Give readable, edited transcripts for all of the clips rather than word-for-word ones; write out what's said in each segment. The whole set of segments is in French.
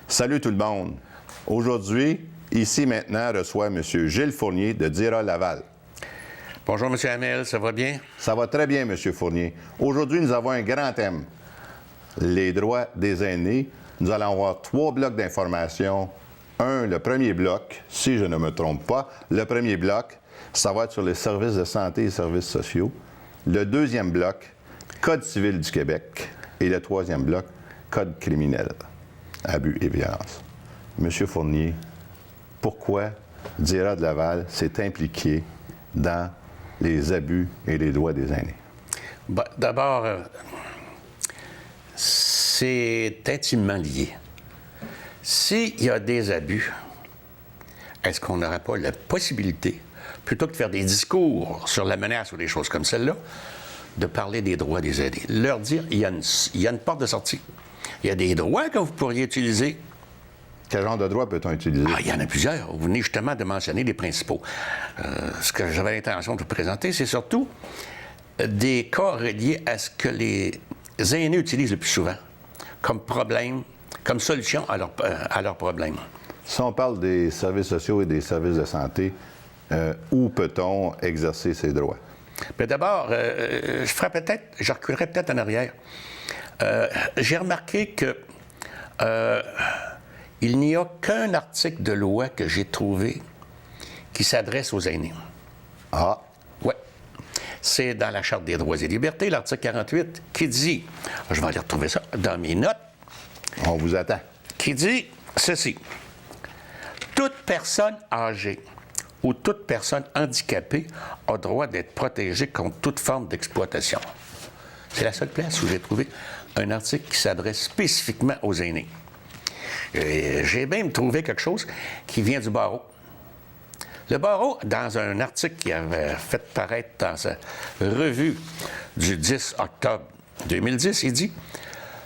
Salut tout le monde. Aujourd'hui, ici maintenant, reçoit M. Gilles Fournier de DIRA Laval. Bonjour, M. Hamel, ça va bien? Ça va très bien, M. Fournier. Aujourd'hui, nous avons un grand thème, les droits des aînés. Nous allons avoir 3 blocs d'informations. Le premier bloc, si je ne me trompe pas, le premier bloc, ça va être sur les services de santé et services sociaux. Le deuxième bloc, Code civil du Québec. Et le troisième bloc, Code criminel, abus et violence. Monsieur Fournier, pourquoi DIRA de Laval s'est impliqué dans les abus et les droits des aînés? D'abord, c'est intimement lié. S'il y a des abus, est-ce qu'on n'aurait pas la possibilité, plutôt que de faire des discours sur la menace ou des choses comme celle-là, de parler des droits des aînés? Leur dire, il y a une porte de sortie. Il y a des droits que vous pourriez utiliser. Quel genre de droits peut-on utiliser? Il y en a plusieurs. Vous venez justement de mentionner les principaux. Ce que j'avais l'intention de vous présenter, c'est surtout des cas reliés à ce que les aînés utilisent le plus souvent comme problème, comme solution à leurs problèmes. Si on parle des services sociaux et des services de santé, où peut-on exercer ces droits? Bien, d'abord, je reculerai peut-être en arrière. J'ai remarqué que il n'y a qu'un article de loi que j'ai trouvé qui s'adresse aux aînés. Ah! Oui. C'est dans la Charte des droits et libertés, l'article 48, qui dit, je vais aller retrouver ça dans mes notes. On vous attend. Qui dit ceci. Toute personne âgée ou toute personne handicapée a droit d'être protégée contre toute forme d'exploitation. C'est la seule place où j'ai trouvé un article qui s'adresse spécifiquement aux aînés. J'ai même trouvé quelque chose qui vient du barreau. Le barreau, dans un article qu'il avait fait paraître dans sa revue du 10 octobre 2010, il dit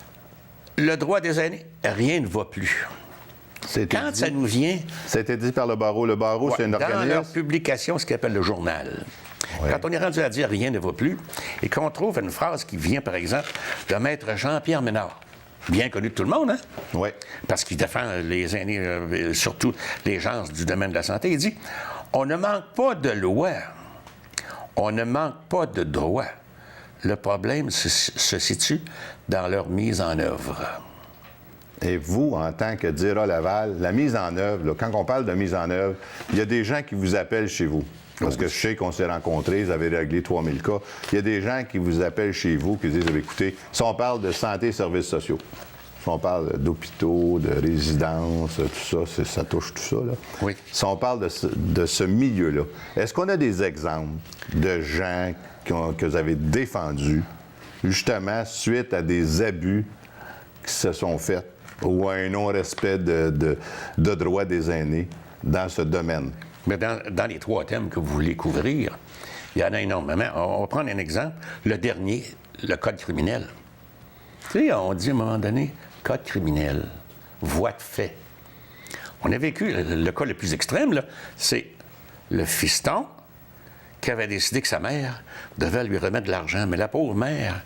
« Le droit des aînés, rien ne va plus ». Quand ça nous vient... C'était dit par le barreau. Le barreau, c'est un organisme... Dans leur publication, ce qu'ils appellent le journal. Ouais. Quand on est rendu à dire « rien ne va plus » et qu'on trouve une phrase qui vient, par exemple, de maître Jean-Pierre Ménard, bien connu de tout le monde, hein? Oui. Parce qu'il défend les aînés, surtout les gens du domaine de la santé. Il dit « On ne manque pas de loi, on ne manque pas de droits. Le problème se situe dans leur mise en œuvre. » Et vous, en tant que DIRA Laval, la mise en œuvre, là, quand on parle de mise en œuvre, il y a des gens qui vous appellent chez vous. Parce que je sais qu'on s'est rencontrés, vous avez réglé 3000 cas. Il y a des gens qui vous appellent chez vous, qui disent, écoutez, si on parle de santé et services sociaux, si on parle d'hôpitaux, de résidences, tout ça, ça touche tout ça, là. Oui. Si on parle de ce milieu-là, est-ce qu'on a des exemples de gens que vous avez défendus, justement, suite à des abus qui se sont faits ou à un non-respect de droits des aînés dans ce domaine? Mais dans les 3 thèmes que vous voulez couvrir, il y en a énormément. On va prendre un exemple. Le dernier, le Code criminel. Tu sais, on dit à un moment donné, Code criminel, voie de fait. On a vécu, le cas le plus extrême, là, c'est le fiston qui avait décidé que sa mère devait lui remettre de l'argent. Mais la pauvre mère,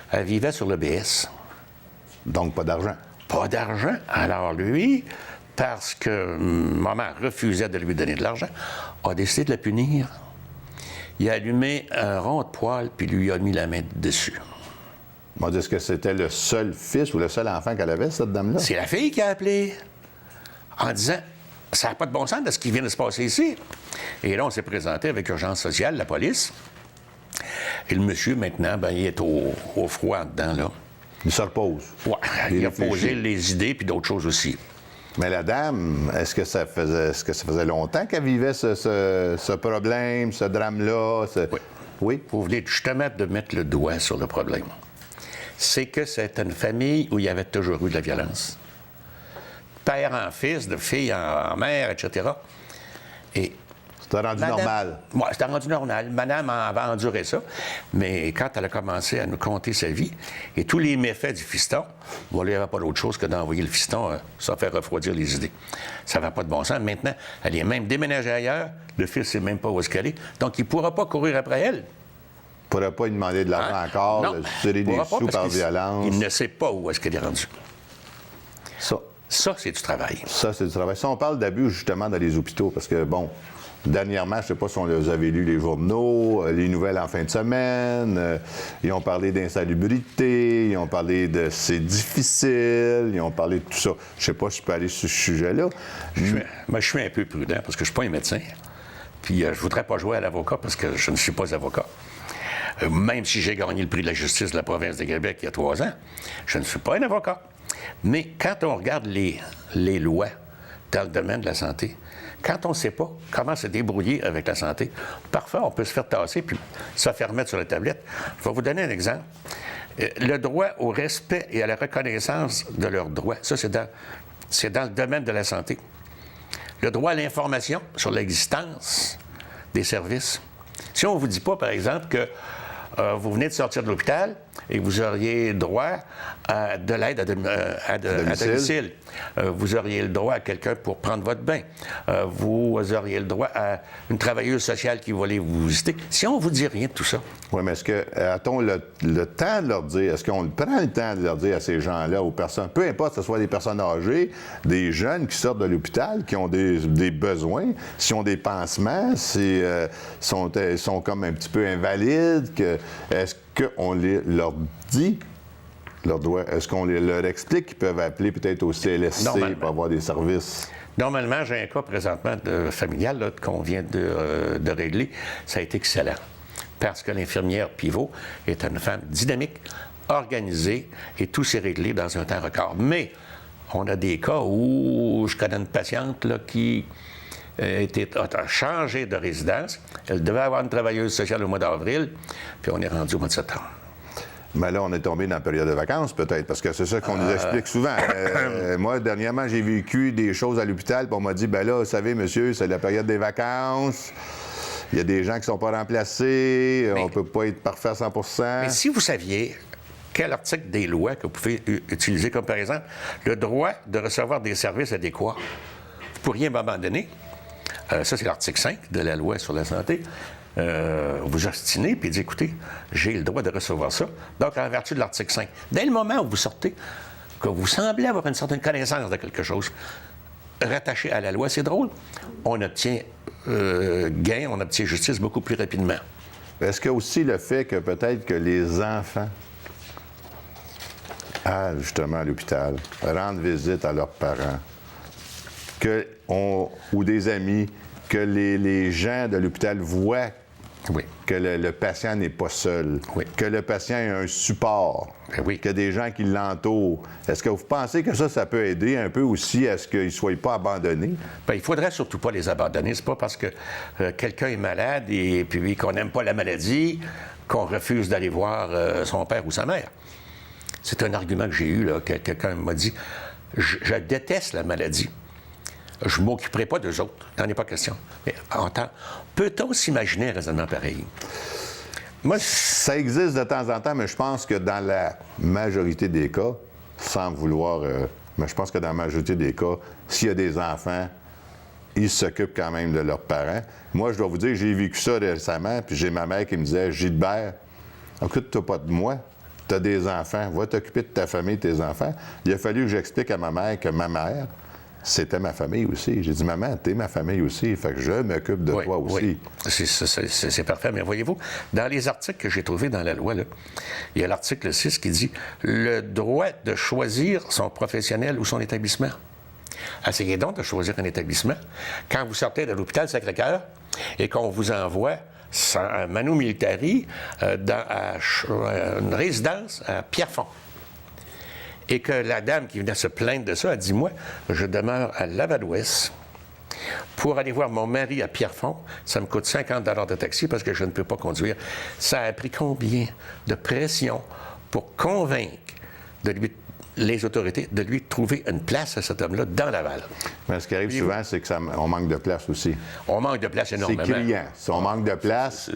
elle vivait sur le BS. Donc, pas d'argent. Pas d'argent. Alors lui, parce que maman refusait de lui donner de l'argent, a décidé de la punir. Il a allumé un rond de poêle puis lui a mis la main dessus. Est-ce que c'était le seul fils ou le seul enfant qu'elle avait, cette dame-là? C'est la fille qui a appelé en disant « Ça n'a pas de bon sens de ce qui vient de se passer ici. » Et là, on s'est présenté avec Urgence sociale, la police. Et le monsieur, maintenant, il est au froid dedans, là. Il se repose. Oui, il a posé les idées puis d'autres choses aussi. Mais la dame, est-ce que ça faisait longtemps qu'elle vivait ce problème, ce drame-là? Oui. Oui? Vous venez justement de mettre le doigt sur le problème. C'est que c'est une famille où il y avait toujours eu de la violence. Père en fils, de fille en mère, etc. Et C'était rendu normal. Oui, c'était rendu normal. Madame avait enduré ça. Mais quand elle a commencé à nous conter sa vie et tous les méfaits du fiston, bon, il n'y avait pas d'autre chose que d'envoyer le fiston ça fait refroidir les idées. Ça n'a pas de bon sens. Maintenant, elle est même déménagée ailleurs. Le fils ne sait même pas où est-ce qu'elle est. Donc, il ne pourra pas courir après elle. Il ne pourra pas lui demander de l'argent encore, Non, tirer des sous par violence. Il ne sait pas où est-ce qu'elle est rendue. Ça, c'est du travail. Ça, c'est du travail. Si on parle d'abus, justement, dans les hôpitaux, parce que, bon, dernièrement, je ne sais pas si vous avez lu les journaux, les nouvelles en fin de semaine, ils ont parlé d'insalubrité, ils ont parlé de c'est difficile, ils ont parlé de tout ça. Je ne sais pas si je peux aller sur ce sujet-là. Je suis un peu prudent parce que je ne suis pas un médecin. Puis je ne voudrais pas jouer à l'avocat parce que je ne suis pas avocat. Même si j'ai gagné le prix de la justice de la province de Québec il y a 3 ans, je ne suis pas un avocat. Mais quand on regarde les lois dans le domaine de la santé, quand on ne sait pas comment se débrouiller avec la santé, parfois on peut se faire tasser puis se faire mettre sur la tablette. Je vais vous donner un exemple. Le droit au respect et à la reconnaissance de leurs droits, ça c'est dans le domaine de la santé. Le droit à l'information sur l'existence des services. Si on ne vous dit pas, par exemple, que vous venez de sortir de l'hôpital et vous auriez droit à de l'aide à domicile. Vous auriez le droit à quelqu'un pour prendre votre bain. Vous auriez le droit à une travailleuse sociale qui va aller vous visiter. Si on ne vous dit rien de tout ça. Oui, mais est-ce que a-t-on le temps de leur dire, est-ce qu'on prend le temps de leur dire à ces gens-là, aux personnes, peu importe que ce soit des personnes âgées, des jeunes qui sortent de l'hôpital, qui ont des besoins, s'ils ont des pansements, s'ils sont comme un petit peu invalides, est-ce qu'on leur dit leurs droits? Est-ce qu'on leur explique qu'ils peuvent appeler peut-être au CLSC pour avoir des services? Normalement, j'ai un cas présentement familial là, qu'on vient de régler. Ça a été excellent. Parce que l'infirmière pivot est une femme dynamique, organisée, et tout s'est réglé dans un temps record. Mais on a des cas où je connais une patiente là, qui a changé de résidence. Elle devait avoir une travailleuse sociale au mois d'avril, puis on est rendu au mois de septembre. Mais là, on est tombé dans la période de vacances, peut-être, parce que c'est ça qu'on nous explique souvent. Moi, dernièrement, j'ai vécu des choses à l'hôpital, puis on m'a dit, ben là, vous savez, monsieur, c'est la période des vacances. Il y a des gens qui ne sont pas remplacés, on ne peut pas être parfait à 100%. Mais si vous saviez quel article des lois que vous pouvez utiliser, comme par exemple le droit de recevoir des services adéquats, vous pourriez m'abandonner. Ça, c'est l'article 5 de la loi sur la santé. Vous ostinez puis dites, écoutez, j'ai le droit de recevoir ça. Donc, en vertu de l'article 5, dès le moment où vous sortez, que vous semblez avoir une certaine connaissance de quelque chose rattaché à la loi, c'est drôle, on obtient gain, on obtient justice beaucoup plus rapidement. Est-ce qu'il y a aussi le fait que peut-être que les enfants, justement à l'hôpital, rendent visite à leurs parents, ou des amis, que les gens de l'hôpital voient que le patient n'est pas seul, que le patient a un support, qu'il y a des gens qui l'entourent. Est-ce que vous pensez que ça peut aider un peu aussi à ce qu'ils ne soient pas abandonnés? Bien, il ne faudrait surtout pas les abandonner. C'est pas parce que quelqu'un est malade et puis qu'on n'aime pas la maladie qu'on refuse d'aller voir son père ou sa mère. C'est un argument que j'ai eu, là, que quelqu'un m'a dit. Je déteste la maladie. Je ne m'occuperai pas d'eux autres. Il n'en est pas question. Mais peut-on s'imaginer un raisonnement pareil? Moi, ça existe de temps en temps, mais je pense que dans la majorité des cas, sans vouloir... mais je pense que dans la majorité des cas, s'il y a des enfants, ils s'occupent quand même de leurs parents. Moi, je dois vous dire, j'ai vécu ça récemment, puis j'ai ma mère qui me disait, « Gilbert, occupe-toi pas de moi. Tu as des enfants. Va t'occuper de ta famille, tes enfants. » Il a fallu que j'explique à ma mère que ma mère, c'était ma famille aussi. J'ai dit, maman, t'es ma famille aussi, fait que je m'occupe de toi aussi. Oui, c'est parfait. Mais voyez-vous, dans les articles que j'ai trouvés dans la loi, là, il y a l'article 6 qui dit le droit de choisir son professionnel ou son établissement. Essayez donc de choisir un établissement. Quand vous sortez de l'hôpital Sacré-Cœur et qu'on vous envoie un manu militari dans une résidence à Pierrefonds, et que la dame qui venait se plaindre de ça a dit, moi, je demeure à Laval-Ouest. Pour aller voir mon mari à Pierrefonds, ça me coûte 50 $ de taxi parce que je ne peux pas conduire. Ça a pris combien de pression pour convaincre de lui les autorités de lui trouver une place à cet homme-là dans Laval. Mais ce qui arrive souvent, c'est qu'on manque de place aussi. On manque de place énormément. C'est criant. Si on manque de place,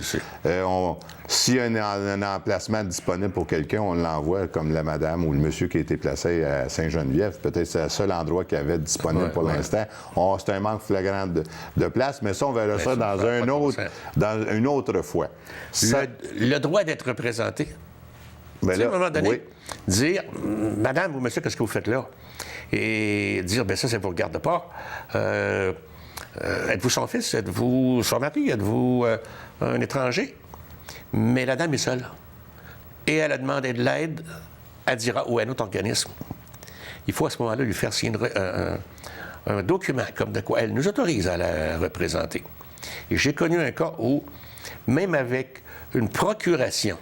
s'il y a un emplacement disponible pour quelqu'un, on l'envoie, comme la madame ou le monsieur qui a été placé à Saint-Geneviève. Peut-être c'est le seul endroit qu'il y avait disponible pour l'instant. C'est un manque flagrant de place, mais ça, on verra ça dans une autre fois. Le droit d'être représenté. Ben là, à un moment donné, oui. dire, madame ou monsieur, qu'est-ce que vous faites là? Et dire, bien ça vous regarde pas. Êtes-vous son fils? Êtes-vous son mari? Êtes-vous un étranger? Mais la dame est seule. Et elle a demandé de l'aide à DIRA ou à un autre organisme. Il faut à ce moment-là lui faire signer un document comme de quoi elle nous autorise à la représenter. Et j'ai connu un cas où, même avec une procuration,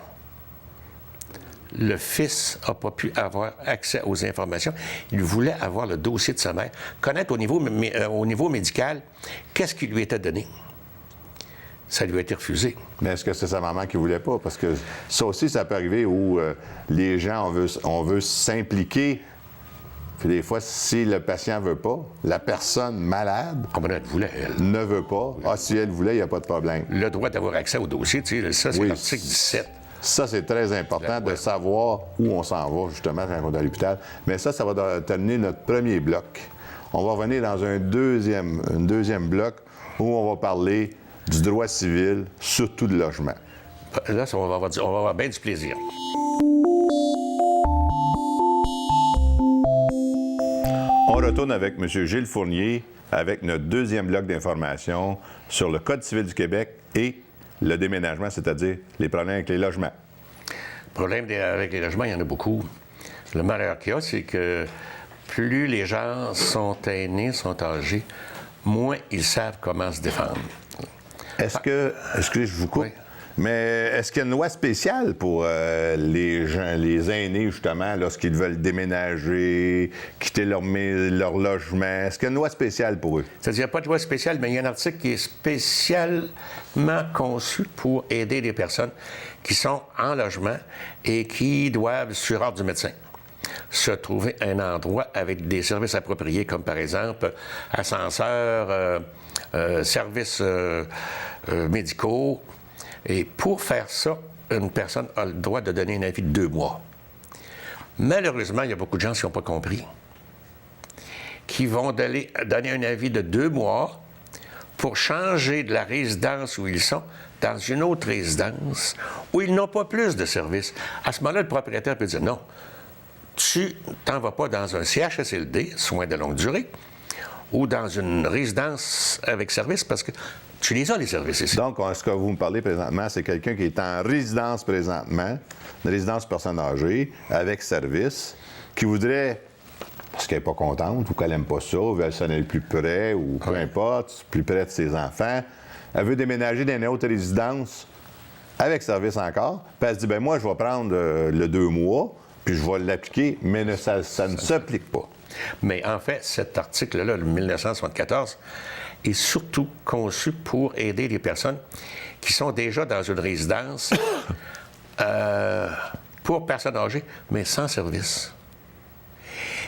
le fils n'a pas pu avoir accès aux informations. Il voulait avoir le dossier de sa mère, connaître au niveau médical qu'est-ce qui lui était donné. Ça lui a été refusé. Mais est-ce que c'est sa maman qui ne voulait pas? Parce que ça aussi, ça peut arriver où les gens, on veut s'impliquer. Puis des fois, si le patient ne veut pas, la personne malade ne veut pas. Ah, si elle voulait, il n'y a pas de problème. Le droit d'avoir accès au dossier, tu sais, ça, c'est l'article 17. Ça, c'est très important de savoir où on s'en va, justement, quand on est à l'hôpital. Mais ça va terminer notre premier bloc. On va revenir dans un deuxième bloc où on va parler du droit civil, surtout de logement. Là, on va avoir bien du plaisir. On retourne avec M. Gilles Fournier avec notre deuxième bloc d'informations sur le Code civil du Québec et le déménagement, c'est-à-dire les problèmes avec les logements. Problèmes avec les logements, il y en a beaucoup. Le malheur qu'il y a, c'est que plus les gens sont aînés, sont âgés, moins ils savent comment se défendre. Est-ce que je vous coupe? Oui. Mais est-ce qu'il y a une loi spéciale pour les gens, les aînés, justement, lorsqu'ils veulent déménager, quitter leur logement? Est-ce qu'il y a une loi spéciale pour eux? C'est-à-dire, il n'y a pas de loi spéciale, mais il y a un article qui est spécialement conçu pour aider les personnes qui sont en logement et qui doivent, sur ordre du médecin, se trouver un endroit avec des services appropriés, comme par exemple ascenseur, services médicaux. Et pour faire ça, une personne a le droit de donner un avis de 2 mois. Malheureusement, il y a beaucoup de gens qui n'ont pas compris, qui vont donner un avis de 2 mois pour changer de la résidence où ils sont dans une autre résidence où ils n'ont pas plus de services. À ce moment-là, le propriétaire peut dire non, tu t'en vas pas dans un CHSLD, soins de longue durée, ou dans une résidence avec service parce que tu les as, les services ici. Donc, ce que vous me parlez présentement, c'est quelqu'un qui est en résidence présentement, une résidence personne âgée, avec service, qui voudrait, parce qu'elle n'est pas contente ou qu'elle n'aime pas ça, ou veut s'en aller plus près, ou peu importe, plus près de ses enfants, elle veut déménager dans une autre résidence avec service encore, puis elle se dit, bien moi, je vais prendre le 2 mois, puis je vais l'appliquer, mais ça ne s'applique pas. Mais en fait, cet article-là, le 1974, est surtout conçu pour aider les personnes qui sont déjà dans une résidence pour personnes âgées, mais sans service.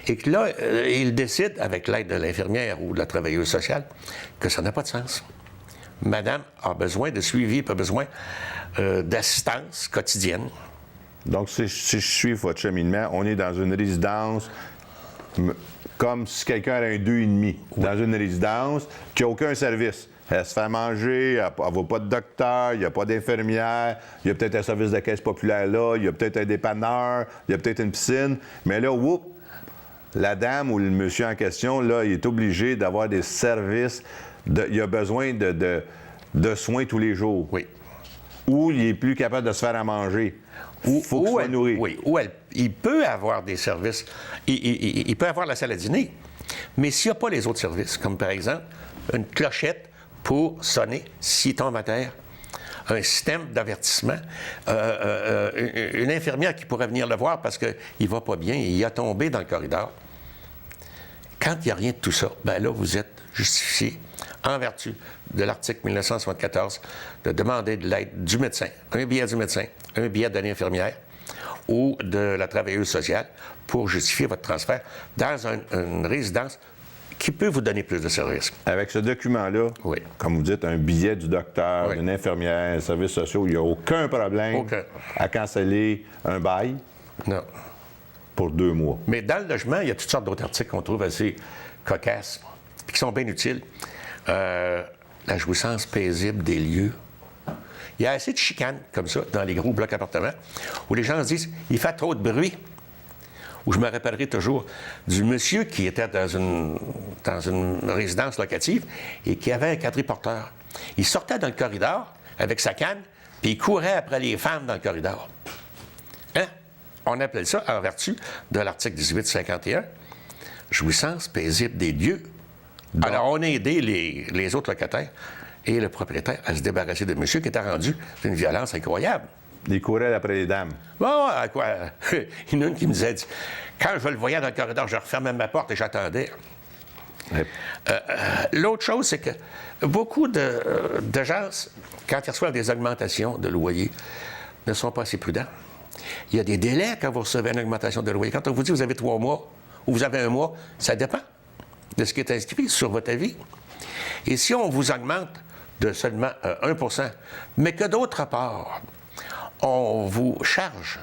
Et que là, il décide, avec l'aide de l'infirmière ou de la travailleuse sociale, que ça n'a pas de sens. Madame a besoin de suivi, a besoin d'assistance quotidienne. Donc, si je suis votre cheminement, on est dans une résidence comme si quelqu'un avait un 2,5 dans une résidence qui n'a aucun service. Elle se fait manger, elle ne va pas de docteur, il n'y a pas d'infirmière, il y a peut-être un service de caisse populaire là, il y a peut-être un dépanneur, il y a peut-être une piscine. Mais là, la dame ou le monsieur en question, là, il est obligé d'avoir des services, il a besoin de soins tous les jours. Oui. Ou il n'est plus capable de se faire à manger. Il faut qu'il soit nourri. Oui, il peut avoir des services. Il peut avoir la salle à dîner. Mais s'il n'y a pas les autres services, comme par exemple une clochette pour sonner s'il tombe à terre, un système d'avertissement, une infirmière qui pourrait venir le voir parce qu'il ne va pas bien et il a tombé dans le corridor. Quand il n'y a rien de tout ça, bien là, vous êtes justifié, en vertu de l'article 1974, de demander de l'aide du médecin, un billet du médecin, un billet de l'infirmière, ou de la travailleuse sociale pour justifier votre transfert dans une résidence qui peut vous donner plus de services. Avec ce document-là, Oui. comme vous dites, un billet du docteur, Oui. d'une infirmière, services sociaux, il n'y a aucun problème Aucun. à canceller un bail Non. pour 2 mois. Mais dans le logement, il y a toutes sortes d'autres articles qu'on trouve assez cocasses et qui sont bien utiles. La jouissance paisible des lieux. Il y a assez de chicanes comme ça dans les gros blocs appartements où les gens se disent « il fait trop de bruit ». Où je me rappellerai toujours du monsieur qui était dans une résidence locative et qui avait un quadriporteur. Il sortait dans le corridor avec sa canne, puis il courait après les femmes dans le corridor. Hein? On appelle ça, en vertu de l'article 1851, jouissance paisible des lieux. Alors, on a aidé les autres locataires et le propriétaire à se débarrasser de monsieur qui était rendu d'une violence incroyable. Il courait après les dames. Bon, à quoi? Il y en a une qui me disait, quand je le voyais dans le corridor, je refermais ma porte et j'attendais. Ouais. L'autre chose, c'est que beaucoup de gens, quand ils reçoivent des augmentations de loyer, ne sont pas assez prudents. Il y a des délais quand vous recevez une augmentation de loyer. Quand on vous dit que vous avez 3 mois ou vous avez 1 mois, ça dépend de ce qui est inscrit sur votre avis. Et si on vous augmente de seulement 1 mais que d'autre part, on vous charge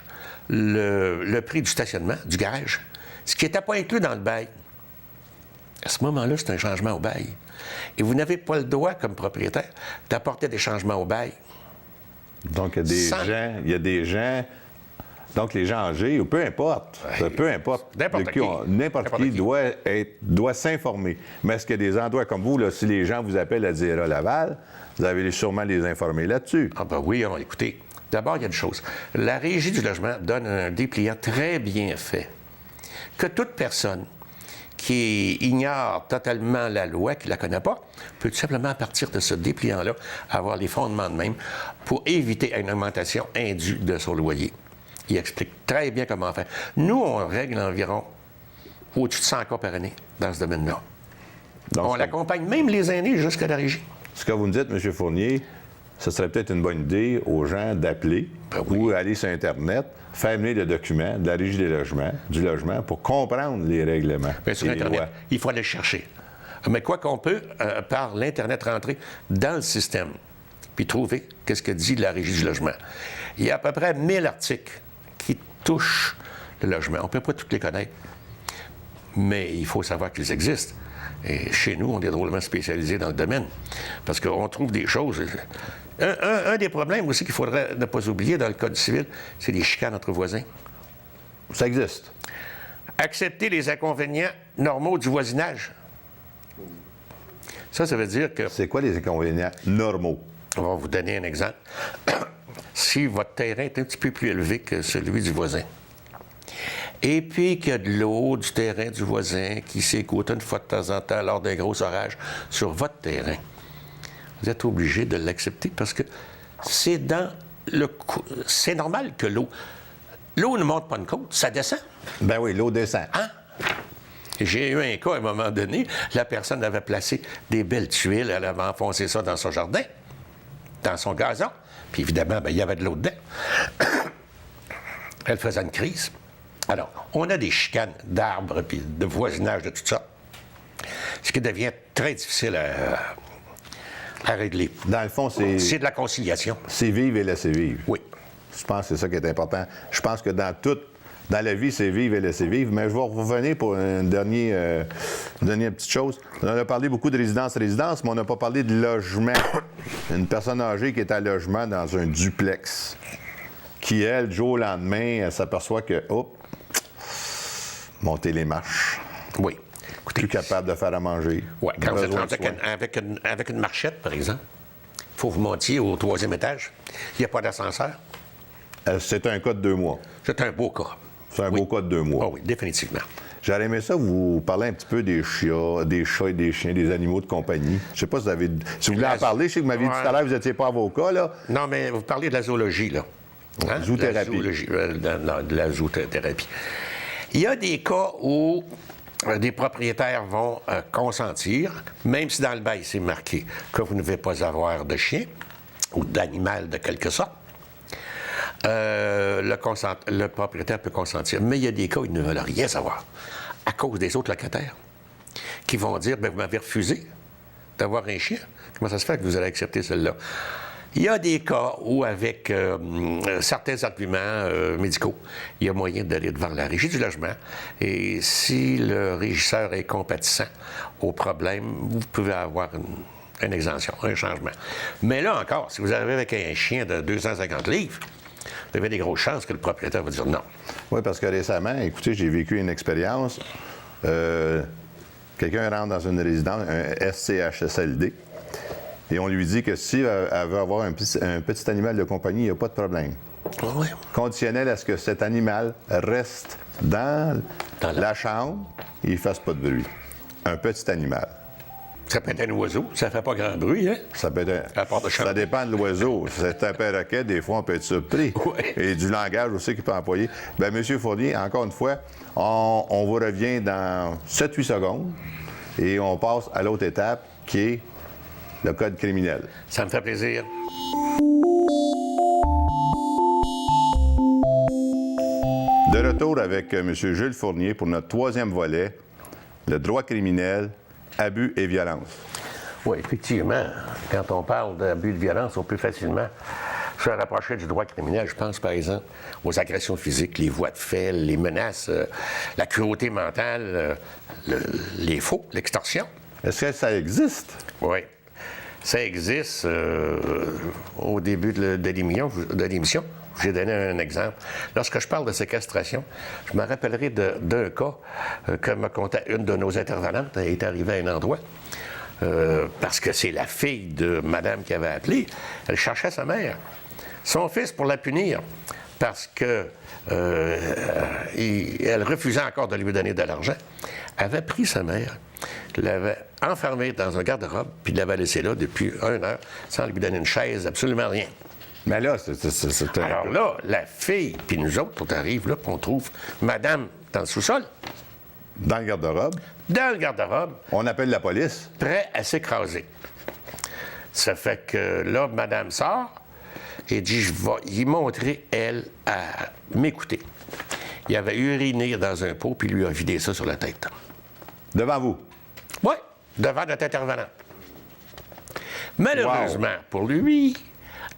le prix du stationnement, du garage, ce qui n'était pas inclus dans le bail. À ce moment-là, c'est un changement au bail. Et vous n'avez pas le droit, comme propriétaire, d'apporter des changements au bail. Donc, il y a des gens, donc les gens âgés, ou peu importe, n'importe qui doit s'informer. Mais est-ce qu'il y a des endroits comme vous, là, si les gens vous appellent à dire Laval, vous avez sûrement les informer là-dessus? Ah ben oui, écoutez, d'abord, il y a une chose. La Régie du logement donne un dépliant très bien fait que toute personne qui ignore totalement la loi, qui ne la connaît pas, peut tout simplement, à partir de ce dépliant-là, avoir les fondements de même pour éviter une augmentation indue de son loyer. Il explique très bien comment faire. Nous, on règle environ au-dessus de 100 cas par année dans ce domaine-là. Donc, on accompagne même les aînés jusqu'à la régie. Ce que vous me dites, M. Fournier, ce serait peut-être une bonne idée aux gens d'appeler ou aller sur Internet, faire venir le document de la Régie du logement pour comprendre les règlements. Bien, sur Internet, il faut aller le chercher. Mais quoi qu'on peut, par l'Internet, rentrer dans le système puis trouver qu'est-ce que dit la Régie du logement. Il y a à peu près 1000 articles qui touchent le logement. On ne peut pas tous les connaître, mais il faut savoir qu'ils existent. Et chez nous, on est drôlement spécialisés dans le domaine, parce qu'on trouve des choses. Un des problèmes aussi qu'il faudrait ne pas oublier dans le Code civil, c'est les chicanes entre voisins. Ça existe. Accepter les inconvénients normaux du voisinage. Ça veut dire que... C'est quoi les inconvénients normaux? On va vous donner un exemple. Si votre terrain est un petit peu plus élevé que celui du voisin, et puis qu'il y a de l'eau du terrain du voisin qui s'écoute une fois de temps en temps lors d'un gros orage sur votre terrain, vous êtes obligé de l'accepter parce que c'est c'est normal que l'eau ne monte pas une côte, ça descend. Ben oui, l'eau descend. Hein? J'ai eu un cas à un moment donné, la personne avait placé des belles tuiles, elle avait enfoncé ça dans son jardin, dans son gazon, puis évidemment, il y avait de l'eau dedans. Elle faisait une crise. Alors, on a des chicanes d'arbres puis de voisinage de tout ça, ce qui devient très difficile à régler. Dans le fond, c'est de la conciliation. C'est vivre et laisser vivre. Oui. Je pense que c'est ça qui est important. Je pense que dans la vie, c'est vivre et laisser vivre. Mais je vais revenir pour une dernière petite chose. On a parlé beaucoup de résidence, mais on n'a pas parlé de logement. Une personne âgée qui est à logement dans un duplex, qui, elle, du jour au lendemain, elle s'aperçoit que, monter les marches. Oui. Écoutez, plus capable de faire à manger. Oui, quand vous êtes rendu avec une marchette, par exemple, il faut que vous montiez au 3e étage. Il n'y a pas d'ascenseur. C'est un cas de 2 mois. C'est un beau cas. C'est un beau cas de 2 mois. Oh oui, définitivement. J'aurais aimé ça vous parler un petit peu des chats et des chiens, des animaux de compagnie. Je ne sais pas si vous voulez en parler. Je sais que vous m'aviez dit tout à l'heure que vous n'étiez pas avocat, là. Non, mais vous parlez de la zoologie, là. Hein? Zoothérapie. De la zoothérapie. Il y a des cas où des propriétaires vont consentir, même si dans le bail c'est marqué que vous ne devez pas avoir de chien ou d'animal de quelque sorte, Le propriétaire peut consentir, mais il y a des cas où ils ne veulent rien savoir à cause des autres locataires qui vont dire, bien, vous m'avez refusé d'avoir un chien. Comment ça se fait que vous allez accepter celle-là? Il y a des cas où, avec certains arguments médicaux, il y a moyen d'aller devant la régie du logement. Et si le régisseur est compatissant au problème, vous pouvez avoir une exemption, un changement. Mais là encore, si vous arrivez avec un chien de 250 livres, vous avez des grosses chances que le propriétaire va dire non. Oui, parce que récemment, écoutez, j'ai vécu une expérience. Quelqu'un rentre dans une résidence, un SCHSLD, et on lui dit que si elle veut avoir un petit animal de compagnie, il n'y a pas de problème. Oui. Conditionnel à ce que cet animal reste dans la chambre et il ne fasse pas de bruit. Un petit animal. Ça peut être un oiseau, ça ne fait pas grand bruit, hein? Ça peut être À part de chanter. ça dépend de l'oiseau. Si c'est un perroquet, des fois, on peut être surpris. Ouais. Et du langage aussi qu'il peut employer. Bien, M. Fournier, encore une fois, on vous revient dans 7-8 secondes et on passe à l'autre étape qui est le code criminel. Ça me fait plaisir. De retour avec M. Jules Fournier pour notre troisième volet, le droit criminel, abus et violence. Oui, effectivement. Quand on parle d'abus de violence, on peut facilement se rapprocher du droit criminel. Je pense, par exemple, aux agressions physiques, les voies de fait, les menaces, la cruauté mentale, les faux, l'extorsion. Est-ce que ça existe? Oui. Ça existe. Au début de l'émission, j'ai donné un exemple. Lorsque je parle de séquestration, je me rappellerai d'un cas que m'a conté une de nos intervenantes. Elle est arrivée à un endroit. Parce que c'est la fille de madame qui avait appelé. Elle cherchait sa mère. Son fils, pour la punir, parce que elle refusait encore de lui donner de l'argent, avait pris sa mère, l'avait enfermée dans un garde-robe, puis l'avait laissée là depuis 1 heure, sans lui donner une chaise, absolument rien. Mais là, c'est un... Alors là, la fille, puis nous autres, on arrive là, puis on trouve madame dans le sous-sol, Dans le garde-robe, dans le garde-robe, on appelle la police. prêt à s'écraser. Ça fait que là, madame sort et dit, je vais y montrer, elle, à m'écouter. Il avait uriné dans un pot, puis lui a vidé ça sur la tête. Devant vous. Oui, devant notre intervenante. Malheureusement pour lui,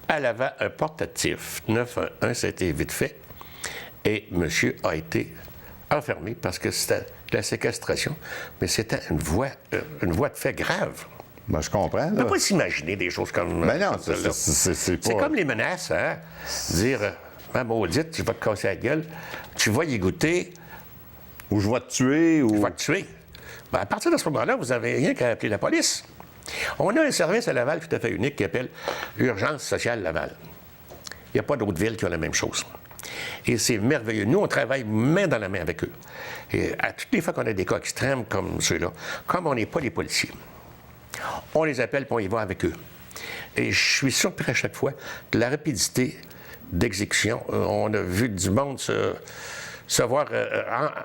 elle avait un portatif 911, c'était vite fait, et monsieur a été enfermé parce que c'était la séquestration, mais c'était une voie de fait grave. Ben, je comprends. On ne Là. peut pas s'imaginer des choses comme Ben non, ça. c'est pas... C'est comme les menaces, hein? Dire, ma maudite, je vais te casser la gueule, tu vas y goûter, Ou je vais te tuer, ou... je vais te tuer. Ben, à partir de ce moment-là, vous n'avez rien qu'à appeler la police. On a un service à Laval tout à fait unique qui s'appelle Urgence sociale Laval. Il n'y a pas d'autres villes qui ont la même chose. Et c'est merveilleux. Nous, on travaille main dans la main avec eux. Et à toutes les fois qu'on a des cas extrêmes comme ceux-là, comme on n'est pas les policiers, on les appelle et on y va avec eux. Et je suis surpris à chaque fois de la rapidité d'exécution. On a vu du monde se voir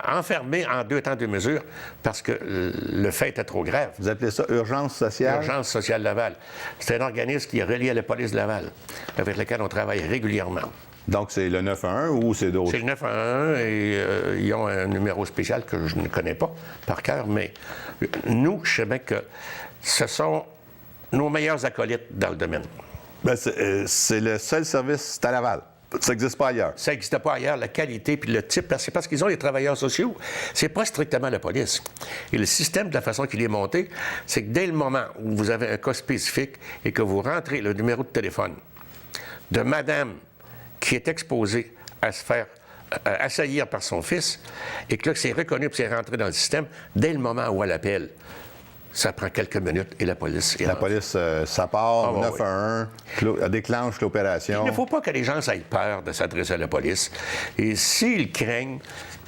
enfermé en 2 temps 2 mesures parce que le fait était trop grave. Vous appelez ça urgence sociale? Urgence sociale Laval. C'est un organisme qui est relié à la police de Laval, avec lequel on travaille régulièrement. Donc, c'est le 911 ou c'est d'autres? C'est le 911 et ils ont un numéro spécial que je ne connais pas par cœur, mais nous, je sais bien que ce sont nos meilleurs acolytes dans le domaine. Ben, c'est le seul service, c'est à Laval. Ça n'existe pas ailleurs. Ça n'existe pas ailleurs, la qualité puis le type, c'est parce qu'ils ont les travailleurs sociaux. C'est pas strictement la police. Et le système, de la façon qu'il est monté, c'est que dès le moment où vous avez un cas spécifique et que vous rentrez le numéro de téléphone de madame qui est exposée à se faire assaillir par son fils, et que là, c'est reconnu puis c'est rentré dans le système, dès le moment où elle appelle, ça prend quelques minutes et la police est La rentrée. police, ça part, Ah, 911, déclenche l'opération. Il ne faut pas que les gens aient peur de s'adresser à la police. Et s'ils craignent,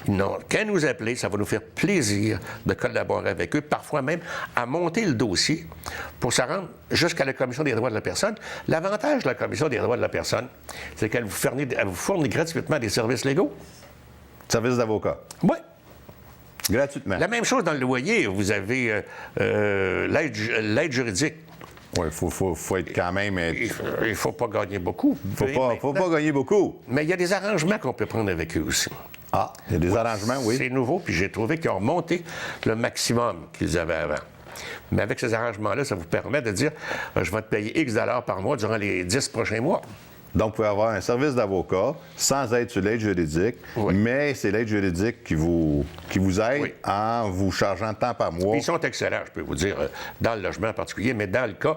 ils n'ont qu'à nous appeler. Ça va nous faire plaisir de collaborer avec eux, parfois même à monter le dossier pour se rendre jusqu'à la Commission des droits de la personne. L'avantage de la Commission des droits de la personne, c'est qu'elle vous fournit gratuitement des services légaux. Service d'avocat. Oui. Gratuitement. La même chose dans le loyer. Vous avez l'aide juridique. Oui, faut être quand même... Il ne faut pas gagner beaucoup. Faut pas gagner beaucoup. Mais il y a des arrangements qu'on peut prendre avec eux aussi. Ah, il y a des arrangements, oui. C'est nouveau, puis j'ai trouvé qu'ils ont remonté le maximum qu'ils avaient avant. Mais avec ces arrangements-là, ça vous permet de dire je vais te payer X $ par mois durant les 10 prochains mois. Donc, vous pouvez avoir un service d'avocat sans être sur l'aide juridique, Oui. mais c'est l'aide juridique qui vous aide Oui. en vous chargeant de temps par mois. Ils sont excellents, je peux vous dire, dans le logement en particulier, mais dans le cas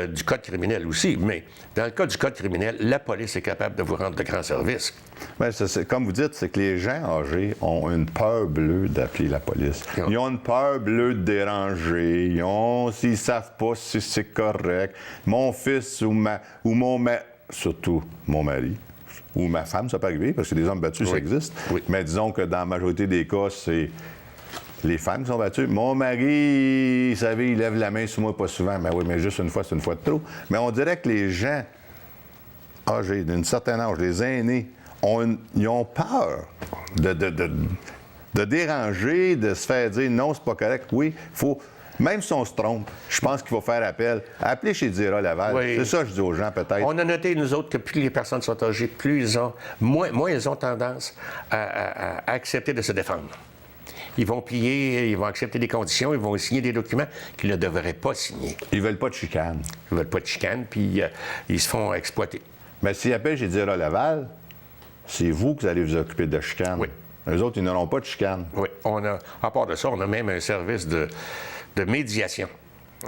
du code criminel aussi. Mais dans le cas du code criminel, la police est capable de vous rendre de grands services. Bien, comme vous dites, c'est que les gens âgés ont une peur bleue d'appeler la police. Ils ont une peur bleue de déranger. S'ils ne savent pas si c'est correct. Mon fils ou mon mari, surtout mon mari, ou ma femme, ça peut arriver, parce que des hommes battus, ça existe. Oui. Mais disons que dans la majorité des cas, c'est les femmes qui sont battues. Mon mari, vous savez, il lève la main sur moi pas souvent. Mais oui, mais juste une fois, c'est une fois de trop. Mais on dirait que les gens âgés, d'un certain âge, les aînés, ils ont peur de déranger, de se faire dire non, c'est pas correct. Oui, il faut... Même si on se trompe, je pense qu'il faut faire appel. Appelez chez Dira Laval. Oui. C'est ça que je dis aux gens, peut-être. On a noté, nous autres, que plus les personnes sont âgées, plus moins elles ont tendance à accepter de se défendre. Ils vont plier, ils vont accepter des conditions, ils vont signer des documents qu'ils ne devraient pas signer. Ils veulent pas de chicane. Ils veulent pas de chicane, puis ils se font exploiter. Mais s'ils appellent chez Dira Laval, c'est vous qui allez vous occuper de la chicane. Oui. Eux autres, ils n'auront pas de chicane. Oui, à part de ça, on a même un service de médiation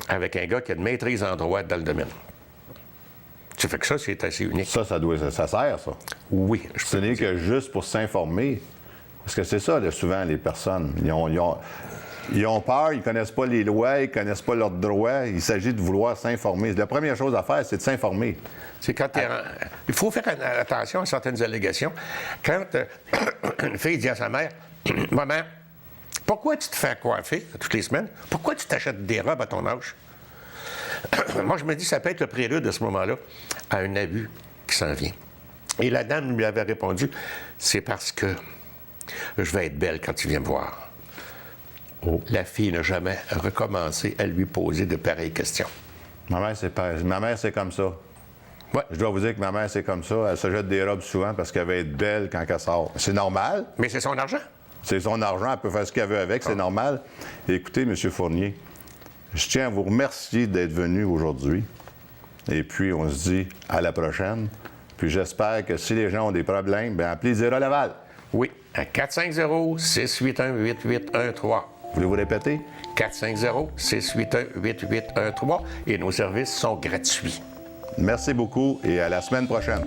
avec un gars qui a une maîtrise en droit dans le domaine. Ça fait que ça, c'est assez unique. Ça sert, ça. Oui. Ce n'est que juste pour s'informer. Parce que c'est ça, là, souvent, les personnes. Ils ont peur, ils ne connaissent pas les lois, ils ne connaissent pas leurs droits. Il s'agit de vouloir s'informer. La première chose à faire, c'est de s'informer. C'est quand il faut faire attention à certaines allégations. Quand une fille dit à sa mère, « Maman, pourquoi tu te fais coiffer toutes les semaines? Pourquoi tu t'achètes des robes à ton âge? » Moi, je me dis, ça peut être le prélude à ce moment-là à un abus qui s'en vient. Et la dame lui avait répondu, c'est parce que je vais être belle quand tu viens me voir. Oh. La fille n'a jamais recommencé à lui poser de pareilles questions. Ma mère, c'est comme ça. Ouais. Je dois vous dire que ma mère, c'est comme ça. Elle se jette des robes souvent parce qu'elle veut être belle quand elle sort. C'est normal. Mais c'est son argent. C'est son argent, elle peut faire ce qu'elle veut avec, c'est normal. Écoutez, M. Fournier, je tiens à vous remercier d'être venu aujourd'hui. Et puis, on se dit à la prochaine. Puis j'espère que si les gens ont des problèmes, bien, appelez Dira Laval. Oui, à 450-681-8813. Voulez-vous répéter? 450-681-8813. Et nos services sont gratuits. Merci beaucoup et à la semaine prochaine.